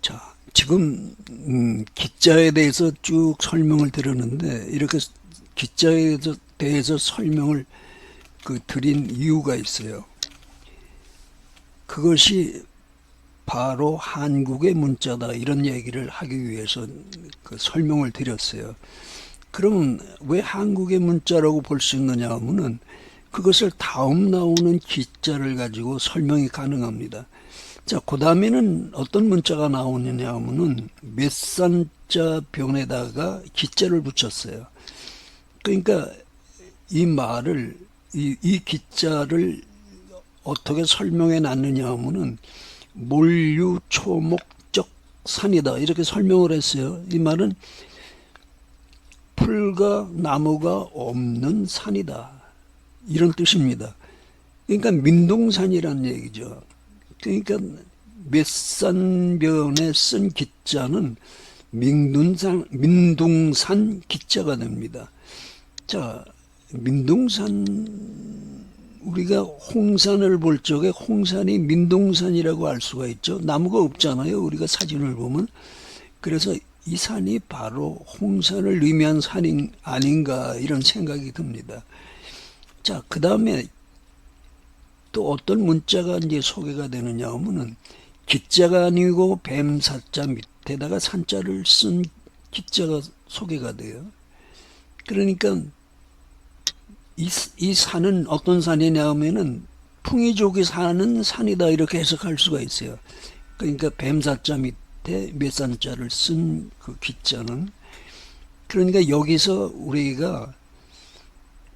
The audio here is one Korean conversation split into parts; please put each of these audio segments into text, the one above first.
자, 지금 기자에 대해서 쭉 설명을 드렸는데 이렇게 기자에 대해서 설명을 드린 이유가 있어요. 그것이 바로 한국의 문자다 이런 얘기를 하기 위해서 설명을 드렸어요. 그러면 왜 한국의 문자라고 볼 수 있느냐 하면은 그것을 다음 나오는 기자를 가지고 설명이 가능합니다. 자, 그 다음에는 어떤 문자가 나오느냐 하면은 몇산자 변에다가 기자를 붙였어요. 그러니까 이 말을, 이 기자를 어떻게 설명해 놨느냐 하면은 몰유 초목적 산이다 이렇게 설명을 했어요. 이 말은 풀과 나무가 없는 산이다 이런 뜻입니다. 그러니까 민둥산이라는 얘기죠. 그러니까 몇산변에 쓴 기자는 민둥산 기자가 됩니다. 자, 민둥산, 우리가 홍산을 볼 적에 홍산이 민둥산이라고 알 수가 있죠. 나무가 없잖아요. 우리가 사진을 보면. 그래서 이 산이 바로 홍산을 의미한 산이 아닌가 이런 생각이 듭니다. 자, 그 다음에 또 어떤 문자가 이제 소개가 되느냐 하면은 기자가 아니고 뱀사자 밑에다가 산자를 쓴 기자가 소개가 돼요. 그러니까 이 산은 어떤 산이냐 하면은 풍이족이 사는 산이다 이렇게 해석할 수가 있어요. 그러니까 뱀사자 밑에 몇산자를 쓴 그 기자는, 그러니까 여기서 우리가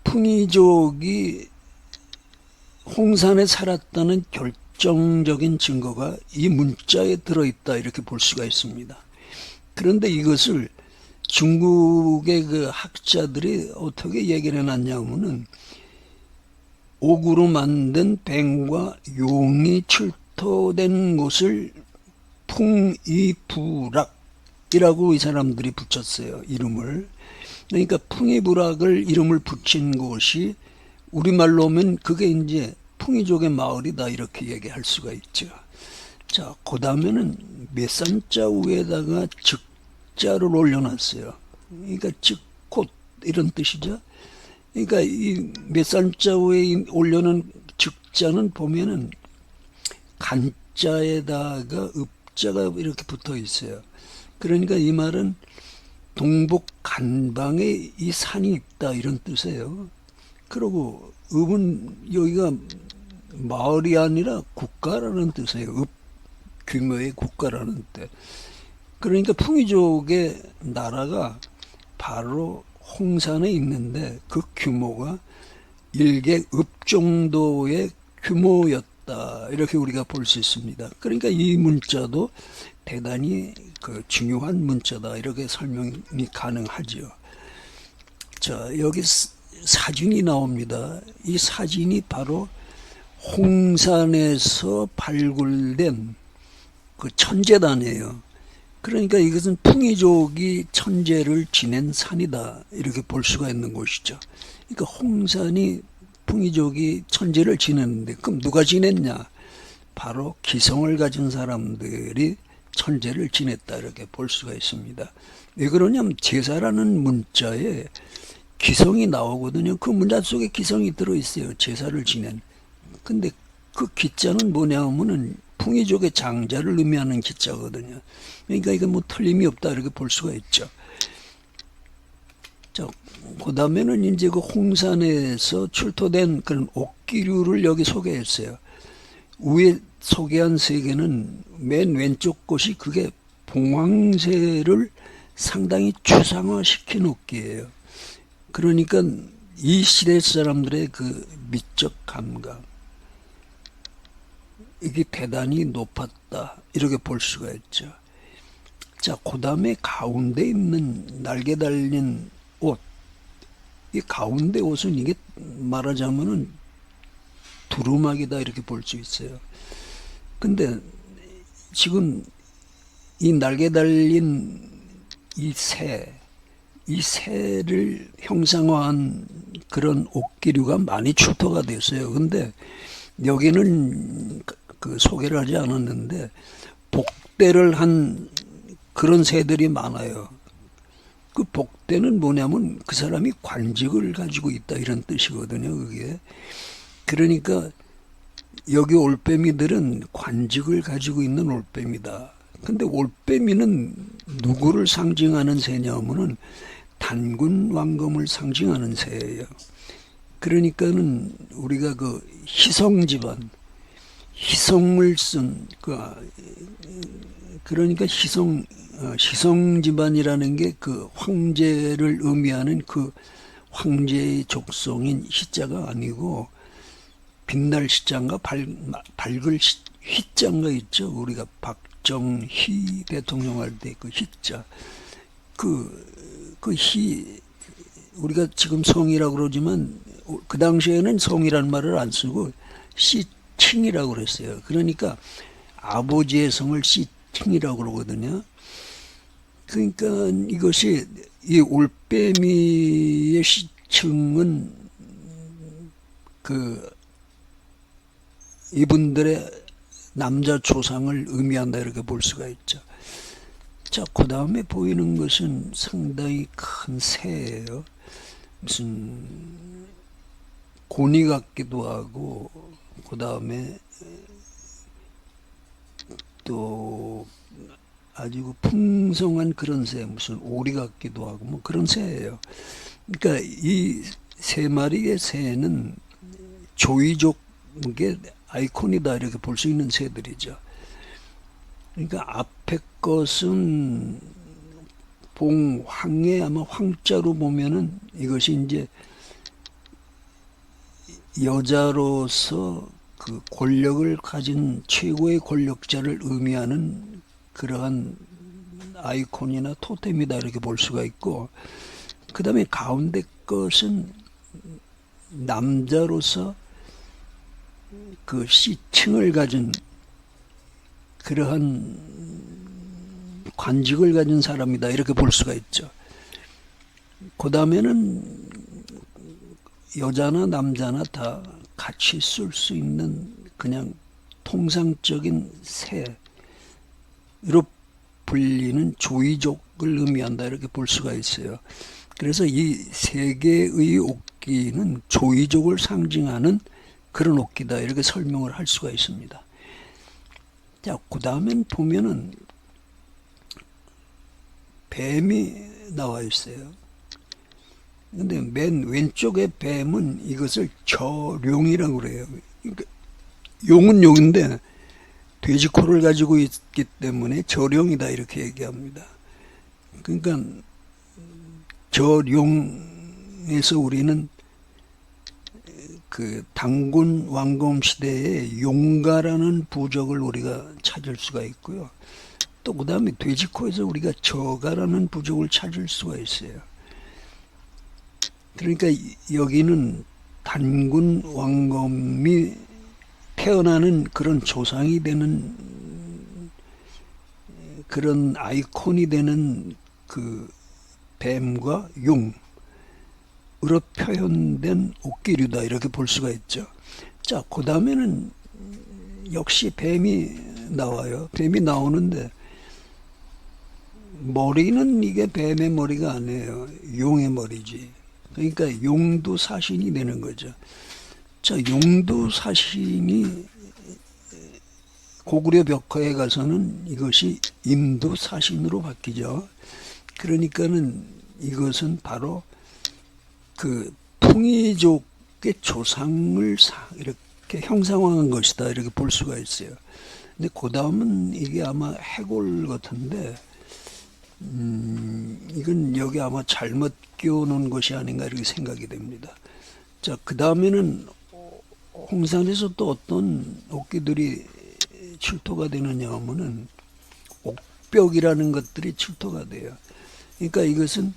풍이족이 홍산에 살았다는 결정적인 증거가 이 문자에 들어있다 이렇게 볼 수가 있습니다. 그런데 이것을 중국의 그 학자들이 어떻게 얘기를 해놨냐면은 옥으로 만든 뱀과 용이 출토된 곳을 풍이부락이라고 이 사람들이 붙였어요. 이름을. 그러니까 풍이부락을 이름을 붙인 곳이 우리말로 하면 그게 이제 풍이족의 마을이다 이렇게 얘기할 수가 있죠. 자, 그 다음에는 몇산자 위에다가 즉자를 올려놨어요. 그러니까 즉곧 이런 뜻이죠. 그러니까 이 몇산자 위에 올려놓은 즉자는 보면은 간자에다가 읍자가 이렇게 붙어 있어요. 그러니까 이 말은 동북 간방에 이 산이 있다 이런 뜻이에요. 그리고 읍은 여기가 마을이 아니라 국가라는 뜻이에요. 읍 규모의 국가라는 뜻. 그러니까 풍이족의 나라가 바로 홍산에 있는데 그 규모가 일개 읍 정도의 규모였다 이렇게 우리가 볼 수 있습니다. 그러니까 이 문자도 대단히 중요한 문자다 이렇게 설명이 가능하죠. 자, 여기 사진이 나옵니다. 이 사진이 바로 홍산에서 발굴된 그 천재단이에요. 그러니까 이것은 풍이족이 천재를 지낸 산이다 이렇게 볼 수가 있는 곳이죠. 그러니까 홍산이 풍이족이 천재를 지냈는데 그럼 누가 지냈냐? 바로 기성을 가진 사람들이 천재를 지냈다 이렇게 볼 수가 있습니다. 왜 그러냐면 제사라는 문자에 기성이 나오거든요. 그 문자 속에 기성이 들어있어요. 제사를 지낸. 근데 그 기자는 뭐냐 하면은 풍이족의 장자를 의미하는 기자거든요. 그러니까 이건 뭐 틀림이 없다 이렇게 볼 수가 있죠. 자, 그 다음에는 이제 그 홍산에서 출토된 그런 옥기류를 여기 소개했어요. 위에 소개한 세 개는 맨 왼쪽 것이 그게 봉황새를 상당히 추상화시킨 옥기예요. 그러니까 이 시대 사람들의 그 미적 감각 이게 대단히 높았다 이렇게 볼 수가 있죠. 자, 그 다음에 가운데 있는 날개 달린 옷, 이 가운데 옷은 이게 말하자면은 두루마기다 이렇게 볼 수 있어요. 근데 지금 이 날개 달린 이 새를 형상화한 그런 옥기류가 많이 출토가 됐어요. 근데 여기는 그 소개를 하지 않았는데 복대를 한 그런 새들이 많아요. 그 복대는 뭐냐면 그 사람이 관직을 가지고 있다 이런 뜻이거든요. 그게. 그러니까 여기 올빼미들은 관직을 가지고 있는 올빼미다. 근데 올빼미는 누구를 상징하는 새냐면은 단군 왕검을 상징하는 새예요. 그러니까는 우리가 그 희성 집안, 희성을 쓴 그러니까 희성 집안이라는 게 그 황제를 의미하는 그 황제의 족속인 희자가 아니고 빛날 시자인가 밝을 희자인가 있죠. 우리가 박정희 대통령 할 때 그 희자 그 희 우리가 지금 성이라고 그러지만 그 당시에는 성이라는 말을 안 쓰고 시칭이라고 그랬어요. 그러니까 아버지의 성을 시칭이라고 그러거든요. 그러니까 이것이 이 올빼미의 시칭은 그 이분들의 남자 조상을 의미한다 이렇게 볼 수가 있죠. 자, 그 다음에 보이는 것은 상당히 큰 새예요. 무슨 고니 같기도 하고, 그 다음에 또 아주 풍성한 그런 새, 무슨 오리 같기도 하고, 뭐 그런 새예요. 그러니까 이 세 마리의 새는 조이족의 아이콘이다 이렇게 볼 수 있는 새들이죠. 그러니까 앞에 것은 봉황에 아마 황자로 보면은 이것이 이제 여자로서 그 권력을 가진 최고의 권력자를 의미하는 그러한 아이콘이나 토템이다 이렇게 볼 수가 있고, 그 다음에 가운데 것은 남자로서 그 시층을 가진 그러한 관직을 가진 사람이다 이렇게 볼 수가 있죠. 그 다음에는 여자나 남자나 다 같이 쓸 수 있는 그냥 통상적인 새로 불리는 조이족을 의미한다 이렇게 볼 수가 있어요. 그래서 이 세 개의 옥기는 조이족을 상징하는 그런 옥기다 이렇게 설명을 할 수가 있습니다. 자, 그 다음엔 보면은 뱀이 나와 있어요. 근데 맨 왼쪽의 뱀은 이것을 저룡이라고 그래요. 그러니까 용은 용인데 돼지코를 가지고 있기 때문에 저룡이다 이렇게 얘기합니다. 그러니까 저룡에서 우리는 그 단군 왕검 시대의 용가라는 부적을 우리가 찾을 수가 있고요. 또 그 다음에 돼지코에서 우리가 저가라는 부족을 찾을 수가 있어요. 그러니까 여기는 단군 왕검이 태어나는 그런 조상이 되는 그런 아이콘이 되는 그 뱀과 용으로 표현된 옥기류다 이렇게 볼 수가 있죠. 자, 그 다음에는 역시 뱀이 나와요. 뱀이 나오는데 머리는 이게 뱀의 머리가 아니에요. 용의 머리지. 그러니까 용두사신이 되는 거죠. 자, 용두사신이 고구려 벽화에 가서는 이것이 임두사신으로 바뀌죠. 그러니까는 이것은 바로 그 풍이족의 조상을 이렇게 형상화한 것이다 이렇게 볼 수가 있어요. 근데 그 다음은 이게 아마 해골 같은데 이건 여기 아마 잘못 끼워놓은 것이 아닌가 이렇게 생각이 됩니다. 자, 그 다음에는 홍산에서 또 어떤 옥기들이 출토가 되느냐 하면은 옥벽이라는 것들이 출토가 돼요. 그러니까 이것은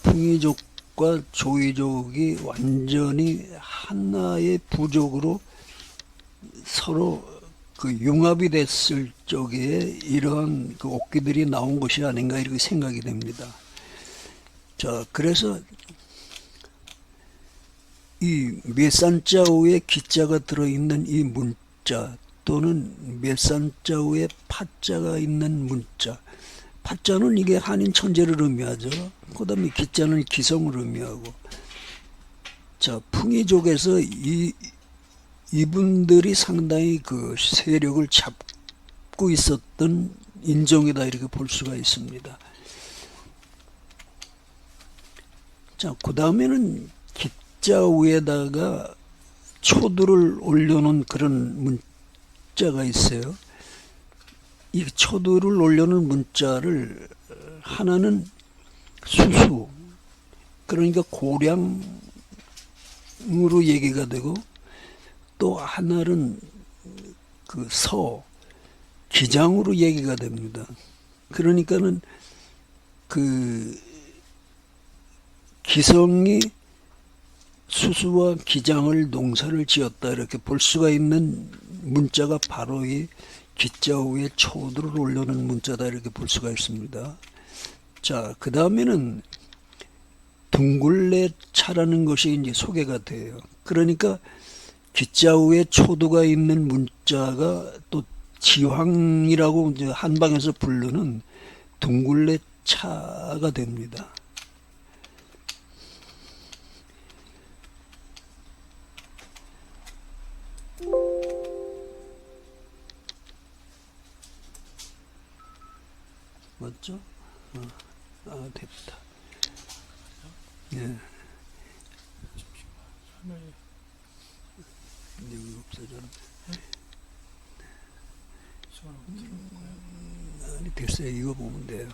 풍이족과 조이족이 완전히 하나의 부족으로 서로 그 융합이 됐을 적에 이러한 그 옥기들이 나온 것이 아닌가 이렇게 생각이 됩니다. 자, 그래서 이 몇산자 후에 기자가 들어있는 이 문자 또는 멸산자 후에 파자가 있는 문자. 파자는 이게 한인 천재를 의미하죠. 그 다음에 기자는 기성을 의미하고. 자, 풍이족에서 이분들이 상당히 그 세력을 잡고 있었던 인종이다 이렇게 볼 수가 있습니다. 자, 그 다음에는 기자 위에다가 초두를 올려놓은 그런 문자가 있어요. 이 초두를 올려놓은 문자를 하나는 수수, 그러니까 고량으로 얘기가 되고, 또 하나는 그 기장으로 얘기가 됩니다. 그러니까는 그 기성이 수수와 기장을 농사를 지었다 이렇게 볼 수가 있는 문자가 바로 이 기자 위에 초두를 올려놓은 문자다 이렇게 볼 수가 있습니다. 자, 그 다음에는 둥글레 차라는 것이 이제 소개가 돼요. 그러니까 기자 위에 초두가 있는 문자가 또 지황이라고 이제 한방에서 부르는 둥글레 차가 됩니다. 맞죠? 됐다. 예. 여기 없어졌네. 아니, 됐어요. 이거 보면 돼요.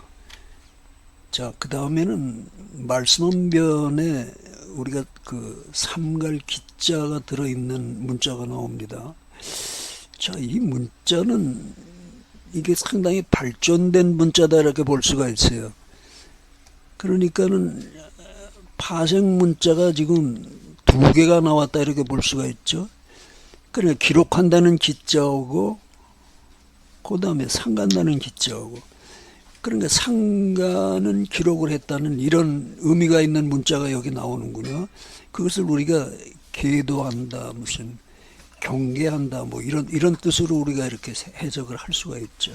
자, 그 다음에는 말씀변에 우리가 그 삼갈 기자가 들어있는 문자가 나옵니다. 자, 이 문자는 이게 상당히 발전된 문자다 이렇게 볼 수가 있어요. 그러니까는 파생 문자가 지금 2개가 나왔다 이렇게 볼 수가 있죠. 그러니까 기록한다는 기자하고 그 다음에 상간다는 기자하고, 그러니까 상간은 기록을 했다는 이런 의미가 있는 문자가 여기 나오는군요. 그것을 우리가 계도한다, 무슨 경계한다, 뭐 이런 뜻으로 우리가 이렇게 해석을 할 수가 있죠.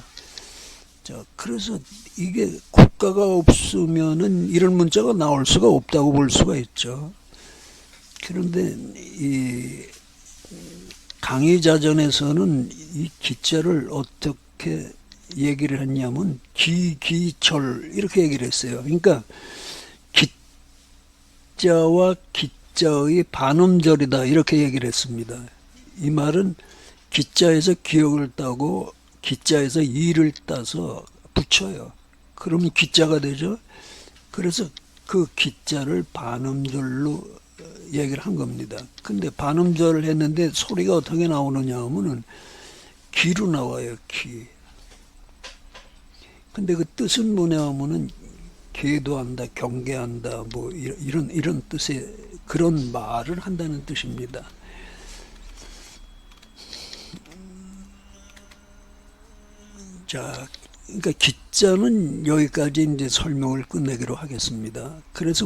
자, 그래서 이게 국가가 없으면은 이런 문자가 나올 수가 없다고 볼 수가 있죠. 그런데 이 강의자전에서는 이 기자를 어떻게 얘기를 했냐면 기기철 이렇게 얘기를 했어요. 그러니까 기자와 기자의 반음절이다 이렇게 얘기를 했습니다. 이 말은 기자에서 기역을 따고 기자에서 이를 따서 붙여요. 그러면 기자가 되죠. 그래서 그 기자를 반음절로 얘기를 한 겁니다. 근데 반음절을 했는데 소리가 어떻게 나오느냐 하면은 기로 나와요. 기. 근데 그 뜻은 뭐냐 하면은 계도한다, 경계한다, 뭐 이런 뜻의 그런 말을 한다는 뜻입니다. 자, 그러니까 기자는 여기까지 이제 설명을 끝내기로 하겠습니다. 그래서